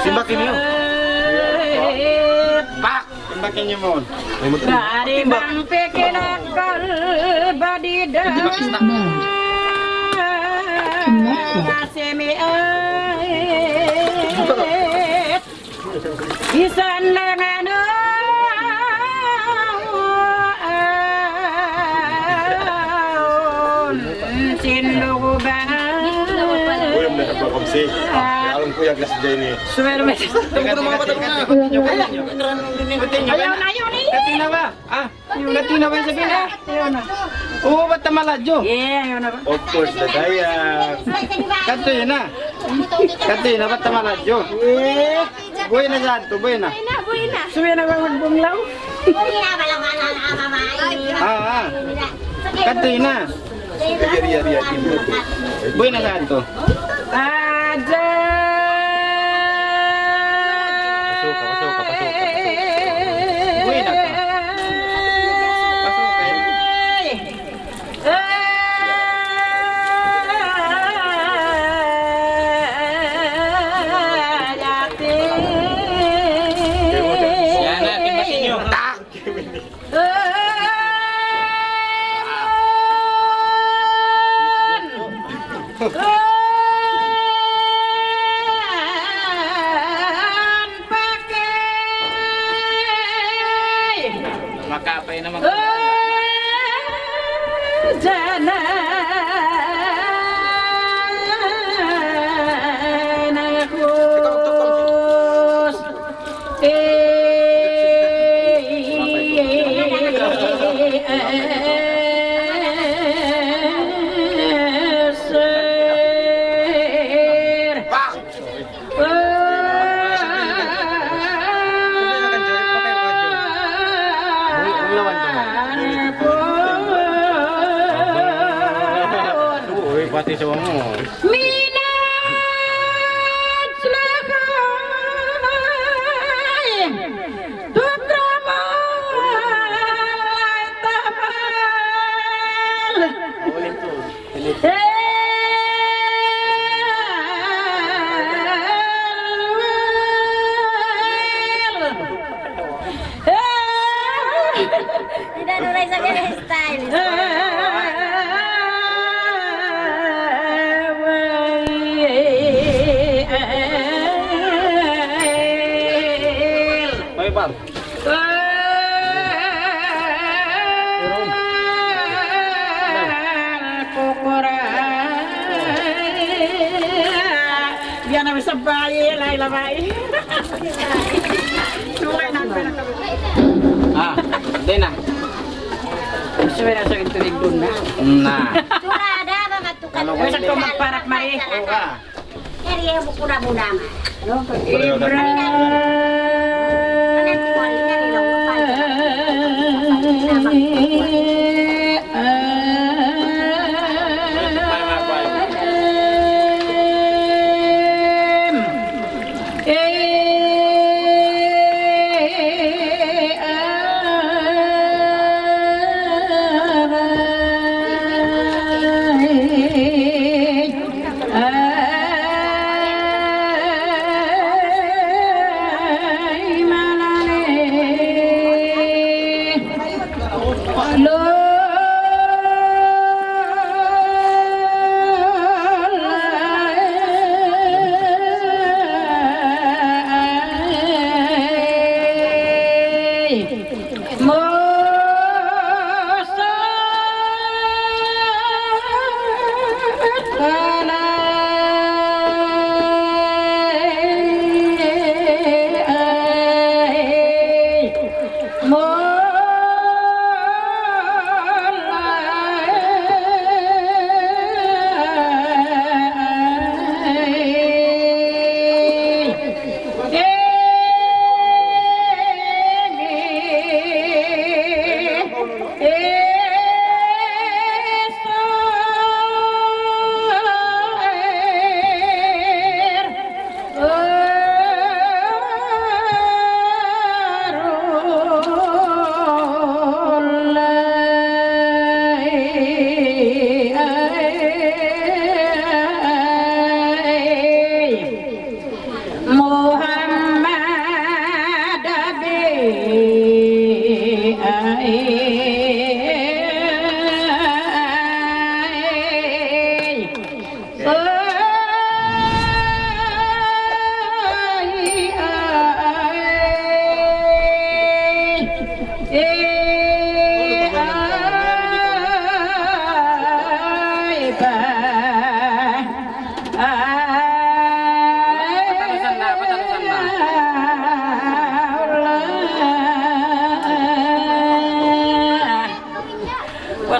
Simbakin niyo. Pak, simbakin niyo mo. Dari bang pekinakal badida. Semi ayat. Isan lengan Alam ko yung gas dyan eh. Suwer mo. Ayaw na ni. Katina ba? Katina ba yung sabihin na? Ayaw na. Oo, ba't tamaladyo? Yeah, ayaw na ba? Of course, dadaya. Kanto yun na. Kanto yun na, ba't tamaladyo? Eh, buhay na dyan to, buhay na. Suwer na ba magbunglaw? Kanto yun na. Buhay na dyan to. Ada. Buhay na ka. Pasok kayo. Yan na, timbasin nyo. Tak! Makapay naman. Pati sa mo. Minat selakay Dukrama Tamal Tidak nulis saja style. Bang. Biar na bisa bayi, lain bayi. Hindi na. Suwe na sa tulig dun na. Nah. Curada ba matukan? Bisa ko magparak mari. Oo ka. Kaya yung bukuna-buna ma. Ibra.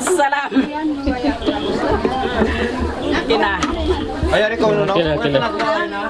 Wassalam. Kina. Ayan, ikaw, no? Kina. Ito na,